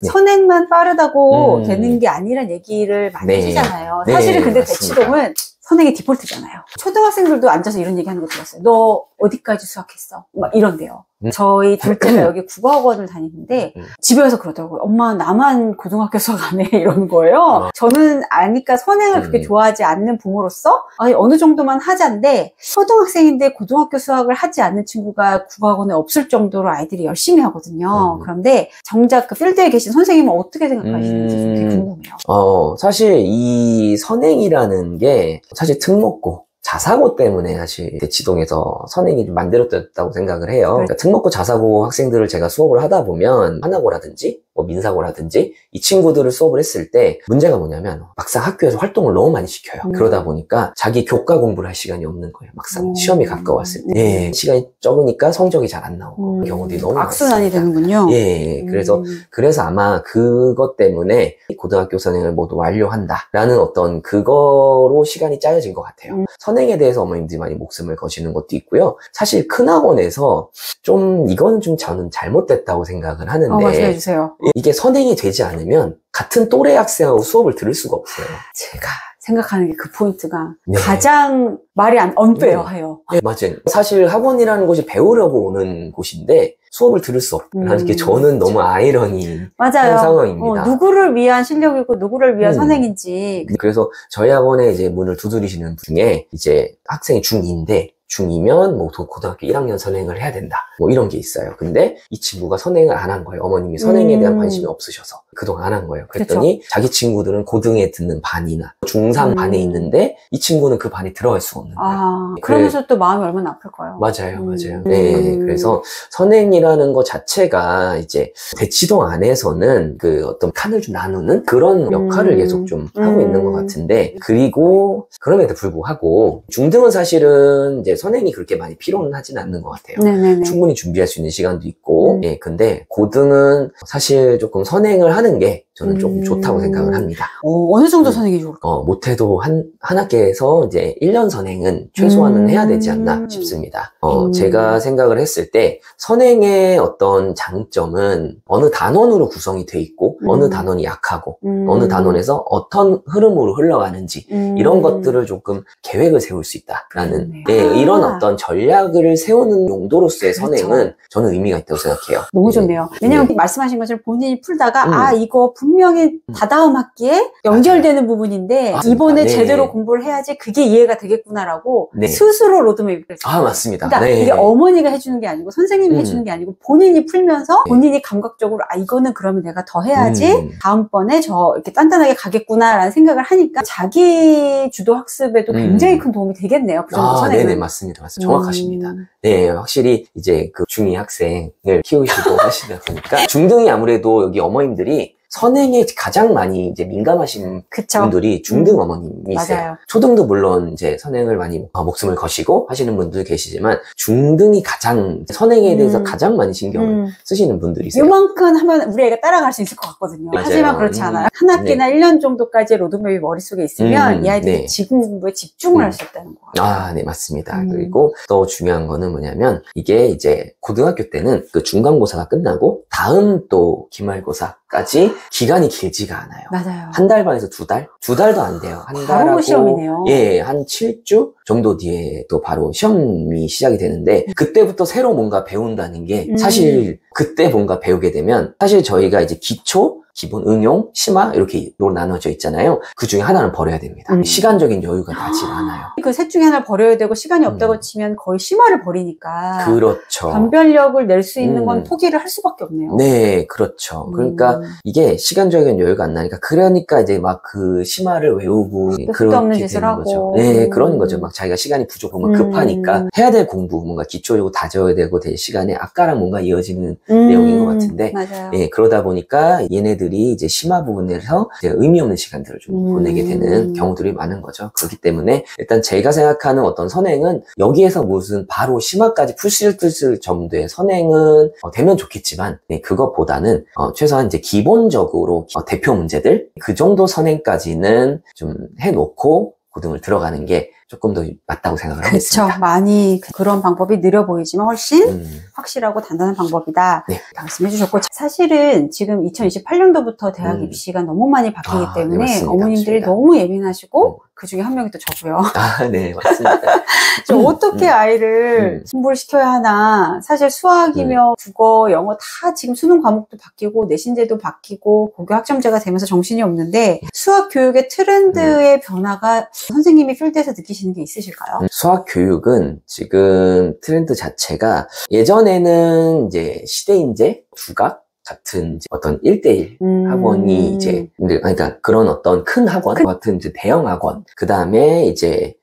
네. 선행만 빠르다고 되는 게 아니란 얘기를 많이 네. 하시잖아요. 네, 사실은 근데 맞습니다. 대치동은 선행이 디폴트잖아요. 초등학생들도 앉아서 이런 얘기 하는 거 들었어요. 너 어디까지 수학했어? 막 이런데요. 저희 둘째가 여기 국어학원을 다니는데 집에 와서 그러더라고요. 엄마 나만 고등학교 수학 안 해 이러는 거예요. 저는 아니까 선행을 그렇게 좋아하지 않는 부모로서 아니, 어느 정도만 하자인데 초등학생인데 고등학교 수학을 하지 않는 친구가 국어학원에 없을 정도로 아이들이 열심히 하거든요. 그런데 정작 그 필드에 계신 선생님은 어떻게 생각하시는지 좀 되게 궁금해요. 사실 이 선행이라는 게 사실 특목고 자사고 때문에 사실 대치동에서 선행이 좀 만들어졌다고 생각을 해요. 그러니까 특목고 자사고 학생들을 제가 수업을 하다 보면 하나고라든지 뭐 민사고라든지 이 친구들을 수업을 했을 때 문제가 뭐냐면 막상 학교에서 활동을 너무 많이 시켜요. 그러다 보니까 자기 교과 공부를 할 시간이 없는 거예요. 막상 시험이 가까웠을 때. 예, 시간이 적으니까 성적이 잘 안 나오고 경우들이 너무 악순환이 되는군요. 예, 그래서 아마 그것 때문에 고등학교 선행을 모두 완료한다라는 어떤 그거로 시간이 짜여진 것 같아요. 선행에 대해서 어머님들이 많이 목숨을 거시는 것도 있고요. 사실 큰 학원에서 이건 좀 저는 잘못됐다고 생각을 하는데 말씀해주세요. 이게 선행이 되지 않으면 같은 또래 학생하고 수업을 들을 수가 없어요. 제가 생각하는 게 그 포인트가 가장 말이 안 언빼어해요. 네, 맞아요. 사실 학원이라는 곳이 배우려고 오는 곳인데 수업을 들을 수 없다는 게 저는 너무 아이러니한 상황입니다. 누구를 위한 실력이고 누구를 위한 선행인지. 그래서 저희 학원에 이제 문을 두드리시는 분 중에 이제 학생이 중2인데 중2면 뭐 고등학교 1학년 선행을 해야 된다 뭐 이런 게 있어요. 근데 이 친구가 선행을 안 한 거예요. 어머님이 선행에 대한 관심이 없으셔서 그동안 안 한 거예요. 그랬더니 자기 친구들은 고등에 듣는 반이나 중3 반에 있는데 이 친구는 그 반에 들어갈 수가 없는 거예요. 그러면서 또 마음이 얼마나 아플까요? 맞아요. 네, 그래서 선행이라는 것 자체가 이제 대치동 안에서는 그 어떤 칸을 좀 나누는 그런 역할을 계속 좀 하고 있는 것 같은데, 그리고 그럼에도 불구하고 중등은 사실은 이제 선행이 그렇게 많이 필요는 하진 않는 것 같아요. 네네네. 충분히 준비할 수 있는 시간도 있고, 예, 근데 고등은 사실 조금 선행을 하는 게 저는 조금 좋다고 생각을 합니다. 어느 정도 선행이 좋을까요? 못해도 한 학기에서 이제 1년 선행은 최소한은 해야 되지 않나 싶습니다. 제가 생각을 했을 때 선행의 어떤 장점은 어느 단원으로 구성이 돼 있고, 어느 단원이 약하고, 어느 단원에서 어떤 흐름으로 흘러가는지, 이런 것들을 조금 계획을 세울 수 있다라는, 이런 어떤 전략을 세우는 용도로서의 선행은 저는 의미가 있다고 생각해요. 너무 좋네요. 왜냐면 말씀하신 것처럼 본인이 풀다가 이거 분명히 다다음 학기에 연결되는 부분인데 이번에 제대로 공부를 해야지 그게 이해가 되겠구나라고 스스로 로드맵을 맞습니다. 그러니까 이게 어머니가 해주는 게 아니고 선생님이 해주는 게 아니고 본인이 풀면서 본인이 감각적으로 이거는 그러면 내가 더 해야지 다음번에 이렇게 단단하게 가겠구나라는 생각을 하니까 자기 주도 학습에도 굉장히 큰 도움이 되겠네요. 그 정도 선행은. 네네, 맞습니다. 정확하십니다. 네, 확실히 이제 그 중2 학생을 키우시고 하시다 보니까 중등이 아무래도 여기 어머님들이 선행에 가장 많이 이제 민감하신 분들이 중등 어머님이세요. 맞아요. 초등도 물론 이제 선행을 많이 목숨을 거시고 하시는 분들 계시지만 중등이 가장 선행에 대해서 가장 많이 신경을 쓰시는 분들이세요. 요만큼 하면 우리 애가 따라갈 수 있을 것 같거든요. 맞아요. 하지만 그렇지 않아요. 한 학기나 1년 정도까지의 로드맵이 머릿속에 있으면 이 아이들이 지금 공부에 집중을 할 수 있다는 거예요. 네, 맞습니다. 그리고 또 중요한 거는 뭐냐면 이게 이제 고등학교 때는 그 중간고사가 끝나고 다음 또 기말고사까지 기간이 길지가 않아요. 맞아요. 한 달 반에서 두 달? 두 달도 안 돼요. 한 달하고 바로 시험이네요. 예, 한 7주 정도 뒤에 또 바로 시험이 시작이 되는데 그때부터 새로 뭔가 배운다는 게 사실 그때 뭔가 배우게 되면 사실 저희가 이제 기초, 기본, 응용, 심화 이렇게 나눠져 있잖아요. 그 중에 하나는 버려야 됩니다. 시간적인 여유가 나질 않아요. 그 셋 중에 하나를 버려야 되고 시간이 없다고 치면 거의 심화를 버리니까 그렇죠. 변별력을 낼 수 있는 건 포기를 할 수밖에 없네요. 네, 그렇죠. 그러니까 이게 시간적인 여유가 안 나니까 그러니까 이제 막 그 심화를 외우고 그렇게 되는 거죠. 네, 그런 거죠. 막 자기가 시간이 부족하면 급하니까 해야 될 공부, 뭔가 기초적으로 다져야 되고 될 시간에 아까랑 뭔가 이어지는 내용인 것 같은데, 맞아요. 예, 그러다 보니까 얘네들이 이제 심화 부분에서 이제 의미 없는 시간들을 좀 보내게 되는 경우들이 많은 거죠. 그렇기 때문에 일단 제가 생각하는 어떤 선행은 여기에서 무슨 바로 심화까지 풀 수 있을 정도의 선행은 되면 좋겠지만, 네, 그것보다는 최소한 이제 기본적으로 대표 문제들 그 정도 선행까지는 좀 해놓고 고등을 들어가는 게 조금 더 맞다고 생각을 하겠습니다. 그렇죠. 많이 그런 방법이 느려 보이지만 훨씬 확실하고 단단한 방법이다. 네. 말씀해 주셨고, 사실은 지금 2028년도부터 대학 입시가 너무 많이 바뀌기 때문에 네, 어머님들이 맞습니다. 너무 예민하시고 그 중에 한 명이 또 저고요. 네, 맞습니다. 어떻게 아이를 공부를 시켜야 하나. 사실 수학이며 국어, 영어 다 지금 수능 과목도 바뀌고 내신제도 바뀌고 고교 학점제가 되면서 정신이 없는데 수학 교육의 트렌드의 변화가 선생님이 필드에서 느끼시는 게 있으실까요? 수학 교육은 지금 트렌드 자체가 예전에는 이제 시대인재, 두각 같은 이제 어떤 1대1 학원이 이제, 그러니까 그런 어떤 큰 학원 같은 이제 대형 학원, 그 다음에 이제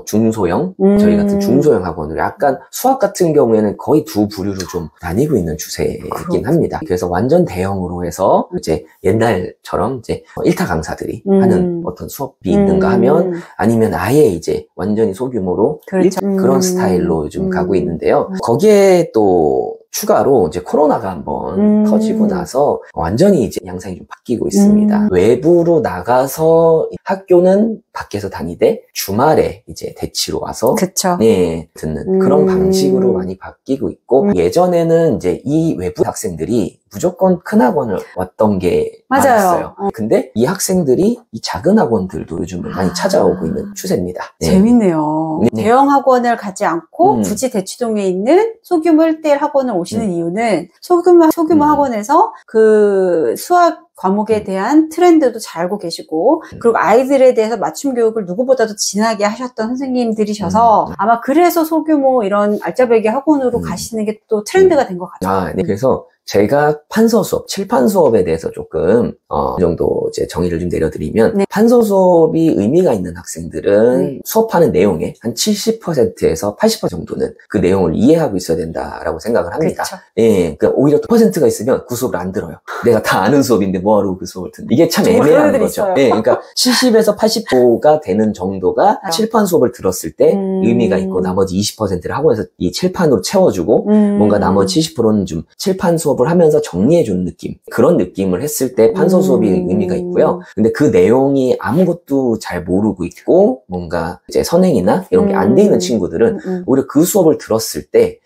중소형, 저희 같은 중소형 학원으로 약간 수학 같은 경우에는 거의 두 부류로 좀 나뉘고 있는 추세이긴 합니다. 그래서 완전 대형으로 해서 이제 옛날처럼 이제 1타 강사들이 하는 어떤 수업이 있는가 하면 아니면 아예 이제 완전히 소규모로 그렇죠. 그런 스타일로 요즘 가고 있는데요. 거기에 또 추가로 이제 코로나가 한번 터지고 나서 완전히 이제 양상이 좀 바뀌고 있습니다. 외부로 나가서 학교는 밖에서 다니되 주말에 이제 대치로 와서 그쵸. 네, 듣는 그런 방식으로 많이 바뀌고 있고 예전에는 이제 이 외부 학생들이 무조건 큰 학원을 왔던 게 많았어요. 근데 이 학생들이 이 작은 학원들도 요즘은 많이 찾아오고 있는 추세입니다. 네. 재밌네요. 네. 대형 학원을 가지 않고 굳이 대치동에 있는 소규모 1대1 학원을 오시는 이유는 소규모 학원에서 그 수학 과목에 대한 트렌드도 잘 알고 계시고 그리고 아이들에 대해서 맞춤 교육을 누구보다도 진하게 하셨던 선생님들이셔서 아마 그래서 소규모 이런 알짜배기 학원으로 가시는 게 또 트렌드가 된 것 같아요. 네. 그래서 제가 판서 수업, 칠판 수업에 대해서 조금 이 정도 이제 정의를 좀 내려드리면 판서 수업이 의미가 있는 학생들은 수업하는 내용의 한 70%에서 80% 정도는 그 내용을 이해하고 있어야 된다라고 생각을 합니다. 그쵸. 예, 그러니까 오히려 또 퍼센트가 있으면 그 수업을 안 들어요. 내가 다 아는 수업인데 뭐하러 그 수업을 듣는? 이게 참 애매한 거죠. 있어요. 예, 그러니까 70에서 80%가 되는 정도가 칠판 수업을 들었을 때 의미가 있고 나머지 20%를 학원에서 이 칠판으로 채워주고 뭔가 나머지 70%는 좀 칠판 수업을 하면서 정리해주는 느낌, 그런 느낌을 했을 때 판서 수업이 의미가 있고요. 근데 그 내용이 아무것도 잘 모르고 있고 뭔가 이제 선행이나 이런 게 안 돼 있는 친구들은 오히려 그 수업을 들었을 때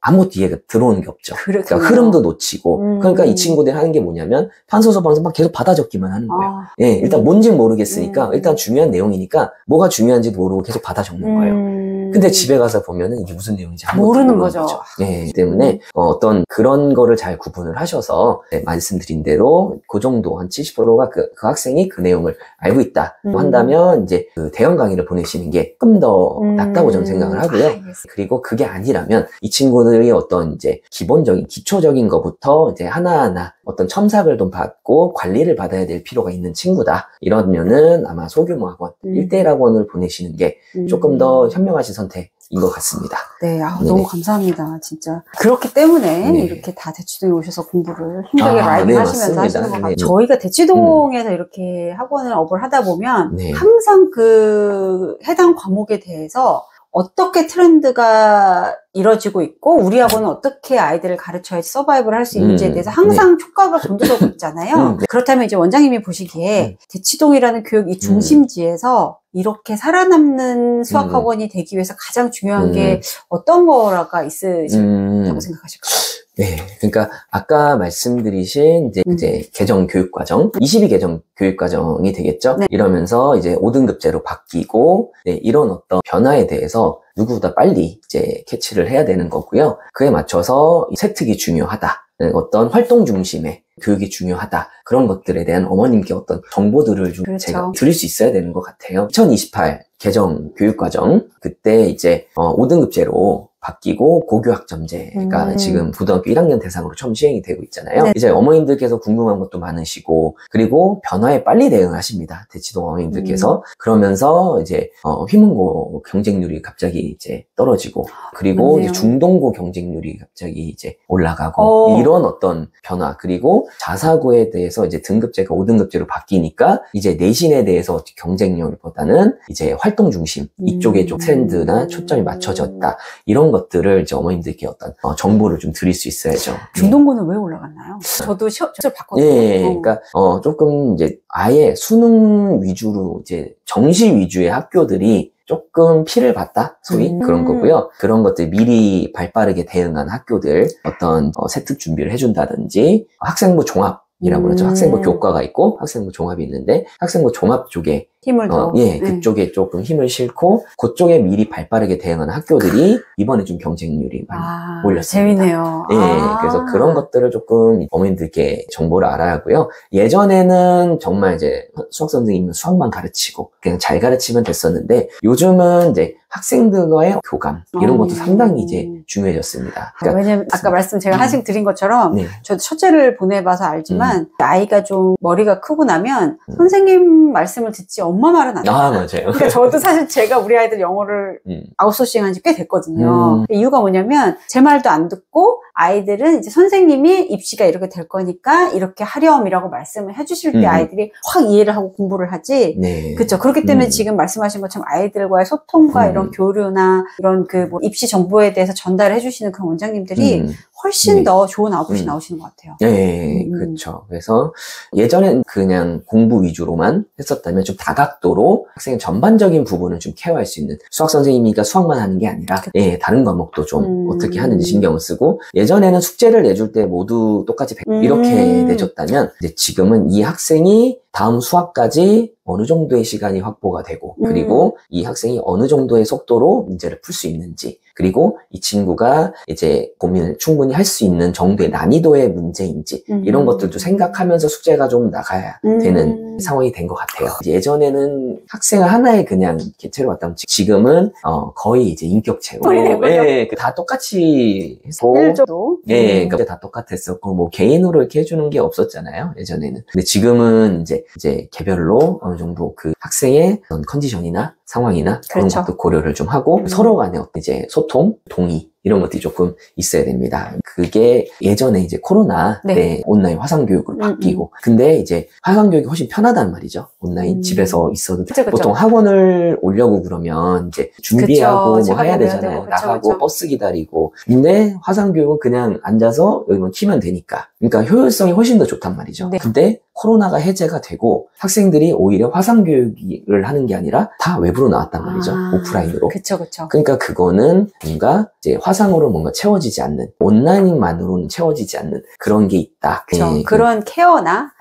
아무것도 이해가 들어오는 게 없죠. 그러니까 흐름도 놓치고 그러니까 이 친구들이 하는 게 뭐냐면 판서 수업하면서 막 계속 받아 적기만 하는 거예요. 예, 일단 뭔지는 모르겠으니까 일단 중요한 내용이니까 뭐가 중요한지도 모르고 계속 받아 적는 거예요. 근데 집에 가서 보면은 이게 무슨 내용인지 모르는 거죠. 네, 때문에 어떤 그런 거를 잘 구분을 하셔서 말씀드린 대로 그 정도 한 70%가 그 학생이 그 내용을 알고 있다 한다면 이제 그 대형 강의를 보내시는 게 조금 더 낫다고 저는 생각을 하고요. 그리고 그게 아니라면 이 친구들이 어떤 이제 기본적인 기초적인 것부터 이제 하나하나 어떤 첨삭을 좀 받고 관리를 받아야 될 필요가 있는 친구다. 이러면은 아마 소규모 학원, 1대1 학원을 보내시는 게 조금 더 현명하신 선택인 것 같습니다. 네, 너무 감사합니다. 진짜. 그렇기 때문에 이렇게 다 대치동에 오셔서 공부를 힘들게 라이브 하시면서 하시는 것 같아요. 저희가 대치동에서 이렇게 학원을 업을 하다 보면 항상 그 해당 과목에 대해서 어떻게 트렌드가 이뤄지고 있고 우리 학원은 어떻게 아이들을 가르쳐야지 서바이벌을 할 수 있는지에 대해서 항상 촉각을 곤두서고 있잖아요. 그렇다면 이제 원장님이 보시기에 대치동이라는 교육 이 중심지에서 이렇게 살아남는 수학학원이 되기 위해서 가장 중요한 게 어떤 거가 있으시다고 생각하실까요? 네, 그러니까 아까 말씀드리신 이제 개정 교육과정, 22개정 교육과정이 되겠죠. 이러면서 이제 5등급제로 바뀌고 이런 어떤 변화에 대해서 누구보다 빨리 이제 캐치를 해야 되는 거고요. 그에 맞춰서 세특이 중요하다. 어떤 활동 중심의 교육이 중요하다. 그런 것들에 대한 어머님께 어떤 정보들을 좀 제가 드릴 수 있어야 되는 것 같아요. 2028 개정 교육과정, 그때 이제 5등급제로 바뀌고 고교 학점제가 지금 고등학교 1학년 대상으로 처음 시행이 되고 있잖아요. 이제 어머님들께서 궁금한 것도 많으시고 그리고 변화에 빨리 대응하십니다. 대치동 어머님들께서. 그러면서 이제 휘문고 경쟁률이 갑자기 이제 떨어지고 그리고 이제 중동고 경쟁률이 갑자기 이제 올라가고 이런 어떤 변화, 그리고 자사고에 대해서 이제 등급제가 5등급제로 바뀌니까 이제 내신에 대해서 경쟁률보다는 이제 활동 중심 이쪽에 좀 트렌드나 초점이 맞춰졌다. 이런 이런 것들을 이제 어머님들께 어떤 정보를 좀 드릴 수 있어야죠. 중동고는 왜 올라갔나요? 저도 시험을 봤거든요. 예, 그러니까 조금 이제 아예 수능 위주로 이제 정시 위주의 학교들이 조금 피를 봤다? 소위 그런 거고요. 그런 것들 미리 발빠르게 대응한 학교들 어떤 세특 준비를 해준다든지 학생부 종합이라고 그러죠. 학생부 교과가 있고 학생부 종합이 있는데 학생부 종합 쪽에 힘을 더. 그쪽에 조금 힘을 실고 그쪽에 미리 발빠르게 대응하는 학교들이 이번에 좀 경쟁률이 많이 올렸습니다. 재밌네요. 예, 그래서 그런 것들을 조금 어머님들께 정보를 알아야 하고요. 예전에는 정말 이제 수학 선생님은 수학만 가르치고 그냥 잘 가르치면 됐었는데 요즘은 이제 학생들과의 교감 이런 것도 상당히 이제 중요해졌습니다. 그러니까 왜냐면 아까 말씀 제가 하신 드린 것처럼 저도 첫째를 보내봐서 알지만 아이가 좀 머리가 크고 나면 선생님 말씀을 듣지 엄마 말은 안 맞아요. 그러니까 저도 사실 제가 우리 아이들 영어를 아웃소싱 한 지 꽤 됐거든요. 이유가 뭐냐면 제 말도 안 듣고 아이들은 이제 선생님이 입시가 이렇게 될 거니까 이렇게 하렴이라고 말씀을 해주실 때 아이들이 확 이해를 하고 공부를 하지. 네. 그렇죠. 그렇기 때문에 지금 말씀하신 것처럼 아이들과의 소통과 이런 교류나 이런 그 뭐 입시 정보에 대해서 전달을 해주시는 그런 원장님들이 훨씬 더 좋은 아웃풋이 나오시는 것 같아요. 네, 그렇죠. 그래서 예전엔 그냥 공부 위주로만 했었다면 좀 다각도로 학생의 전반적인 부분을 좀 케어할 수 있는 수학 선생님이니까 수학만 하는 게 아니라 다른 과목도 좀 어떻게 하는지 신경을 쓰고 예전에는 숙제를 내줄 때 모두 똑같이 100 이렇게 내줬다면 이제 지금은 이 학생이 다음 수학까지 어느 정도의 시간이 확보가 되고 그리고 이 학생이 어느 정도의 속도로 문제를 풀 수 있는지 그리고 이 친구가 이제 고민을 충분히 할 수 있는 정도의 난이도의 문제인지 이런 것들도 생각하면서 숙제가 좀 나가야 되는 상황이 된 것 같아요. 예전에는 학생을 하나의 그냥 개체로 봤다면 지금은 거의 이제 인격체로 다 똑같이 해서 그러니까 다 똑같았었고 뭐 개인으로 이렇게 해주는 게 없었잖아요. 예전에는. 근데 지금은 이제 개별로 어느 정도 그 학생의 어떤 컨디션이나 상황이나 그런 것도 고려를 좀 하고 서로 간에 어떤 이제 소통, 동의 이런 것들이 조금 있어야 됩니다. 그게 예전에 이제 코로나 때 온라인 화상교육으로 바뀌고 근데 이제 화상교육이 훨씬 편하단 말이죠. 온라인 집에서 있어도 보통 학원을 오려고 그러면 이제 준비하고 뭐 해야 되잖아요. 나가고 버스 기다리고 근데 화상교육은 그냥 앉아서 여기만 키면 되니까 그러니까 효율성이 훨씬 더 좋단 말이죠. 근데 코로나가 해제가 되고 학생들이 오히려 화상교육을 하는 게 아니라 다 외부로 나왔단 말이죠. 오프라인으로. 그쵸. 그러니까 그거는 뭔가 이제 화상으로 뭔가 채워지지 않는 온라인만으로는 채워지지 않는 그런 게 있다. 그런 케어나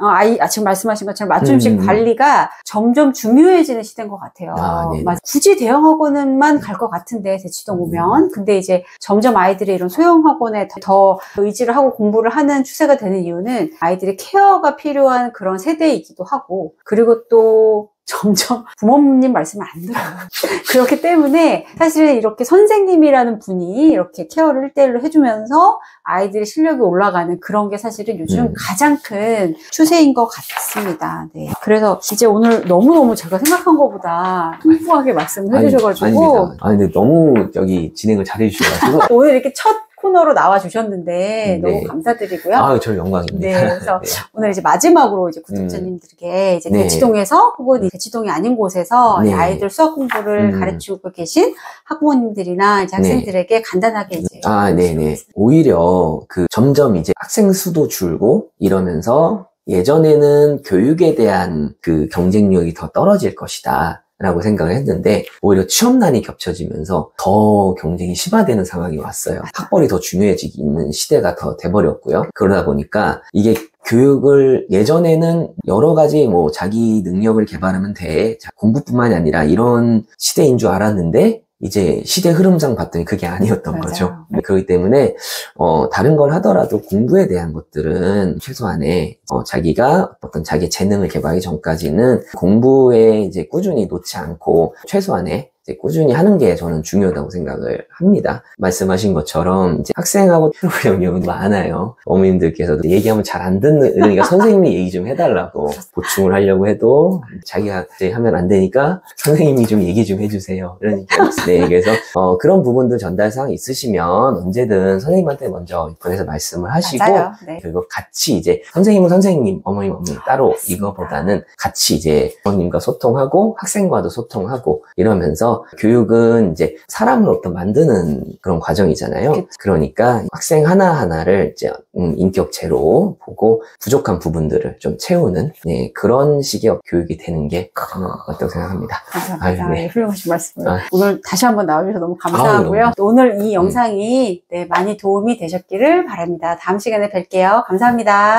지금 말씀하신 것처럼 맞춤식 관리가 점점 중요해지는 시대인 것 같아요. 굳이 대형 학원만 갈 것 같은데 대치동 오면 근데 이제 점점 아이들이 이런 소형 학원에 더 의지를 하고 공부를 하는 추세가 되는 이유는 아이들의 케어가 필요한 그런 세대이기도 하고 그리고 또 점점 부모님 말씀을 안 들어요. 그렇기 때문에 사실 이렇게 선생님이라는 분이 이렇게 케어를 1대1로 해주면서 아이들의 실력이 올라가는 그런 게 사실은 요즘 가장 큰 추세인 것 같습니다. 네. 그래서 이제 오늘 너무너무 제가 생각한 것보다 풍부하게 말씀을 해주셔가지고 근데 너무 여기 진행을 잘해주셔가지고 오늘 이렇게 첫 코너로 나와주셨는데 너무 감사드리고요. 저 영광입니다. 그래서 오늘 이제 마지막으로 이제 구독자님들께 이제 대치동에서 혹은 대치동이 아닌 곳에서 아이들 수학 공부를 가르치고 계신 학부모님들이나 이제 학생들에게 간단하게 이제 오히려 그 점점 이제 학생 수도 줄고 이러면서 예전에는 교육에 대한 그 경쟁력이 더 떨어질 것이다. 라고 생각을 했는데 오히려 취업난이 겹쳐지면서 더 경쟁이 심화되는 상황이 왔어요. 학벌이 더 중요해지는 시대가 더 돼버렸고요. 그러다 보니까 이게 교육을 예전에는 여러 가지 뭐 자기 능력을 개발하면 돼. 공부뿐만이 아니라 이런 시대인 줄 알았는데 이제 시대 흐름상 봤더니 그게 아니었던 거죠. 그렇기 때문에 다른 걸 하더라도 공부에 대한 것들은 최소한의 자기가 어떤 자기 재능을 개발하기 전까지는 공부에 이제 꾸준히 놓지 않고 최소한의 꾸준히 하는 게 저는 중요하다고 생각을 합니다. 말씀하신 것처럼 이제 학생하고 트러블 영역은 많아요. 어머님들께서도 얘기하면 잘 안 듣는, 그러니까 선생님이 얘기 좀 해달라고 보충을 하려고 해도 자기가 이제 하면 안 되니까 선생님이 좀 얘기 좀 해주세요. 이런 얘기가 있어요. 그래서 그런 부분들 전달사항 있으시면 언제든 선생님한테 먼저 보내서 말씀을 하시고 그리고 같이 이제 선생님은 선생님, 어머님 따로 이거보다는 같이 이제 부모님과 소통하고 학생과도 소통하고 이러면서 그래서 교육은 이제 사람을 어떤 만드는 그런 과정이잖아요. 그쵸. 그러니까 학생 하나하나를 이제 인격체로 보고 부족한 부분들을 좀 채우는 그런 식의 교육이 되는 게 저는 어떻다고 생각합니다. 감사합니다. 아유, 네. 훌륭하신 말씀을. 오늘 다시 한번 나와주셔서 너무 감사하고요. 아유, 오늘 이 영상이 많이 도움이 되셨기를 바랍니다. 다음 시간에 뵐게요. 감사합니다.